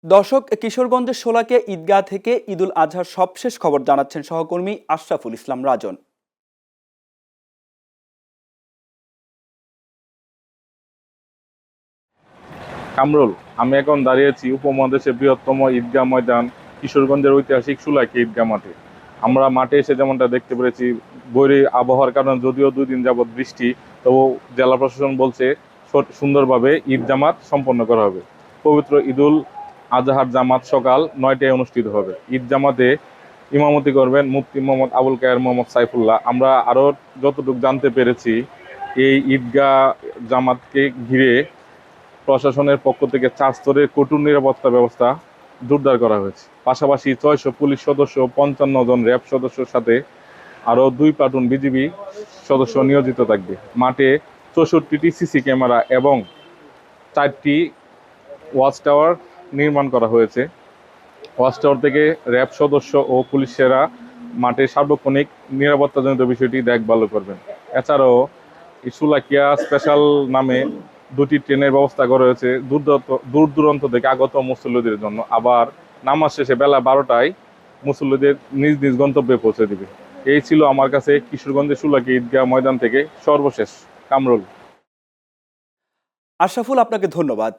দর্শক, কিশোরগঞ্জের শোলাকিয়া ঈদগাহ থেকে ঈদুল আজহার সবশেষ খবর জানাচ্ছেন সহকর্মী আশরাফুল ইসলাম রাজন। কামরুল, আমি এখন দাঁড়িয়েছি উপমহাদেশের বৃহত্তম ঈদগাহ ময়দান কিশোরগঞ্জের ঐতিহাসিক শোলাকিয়া ঈদগাহ মাঠে। আমরা মাঠে এসে যেমনটা দেখতে পেরেছি, বৈরী আবহাওয়ার কারণে যদিও 2 দিন যাবৎ বৃষ্টি, তবু জেলা প্রশাসন বলছে সুন্দরভাবে ঈদ জামাত সম্পন্ন করা হবে। পবিত্র ঈদুল আজহার জামাত সকাল 9টায় অনুষ্ঠিত হবে। ঈদ জামাতে ইমামতি করবেন মুফতি মোহাম্মদ আবুল কায়ের মোহাম্মদ সাইফুল্লাহ। আমরা আরও যতটুকু জানতে পেরেছি, এই ঈদগাহ জামাতকে ঘিরে প্রশাসনের পক্ষ থেকে 4 স্তরের কঠোর নিরাপত্তা ব্যবস্থা জোরদার করা হয়েছে। পাশাপাশি 600 পুলিশ সদস্য, 55 জন র্যাব সদস্যের সাথে আরও 2 প্লাটুন বিজিবি সদস্য নিয়োজিত থাকবে। মাঠে 64টি সিসি ক্যামেরা এবং 4টি ওয়াচ টাওয়ার নির্মাণ করা হয়েছে। ওয়াচ টাওয়ার থেকে র্যাব সদস্য ও পুলিশেরা মাঠে সার্বক্ষণিক নিরাপত্তাজনিত বিষয়টি দেখভাল করবেন। এছাড়াও শোলাকিয়া স্পেশাল নামে 2টি ট্রেনের ব্যবস্থা করা হয়েছে দূর দূরান্ত থেকে আগত মুসল্লিদের জন্য। আবার নামাজ শেষে বেলা 12টায় মুসল্লিদের নিজ নিজ গন্তব্যে পৌঁছে দিবে। এই ছিল আমার কাছে কিশোরগঞ্জের শোলাকিয়া ঈদগাহ ময়দান থেকে সর্বশেষ। কামরুল। আশরাফুল, আপনাকে ধন্যবাদ।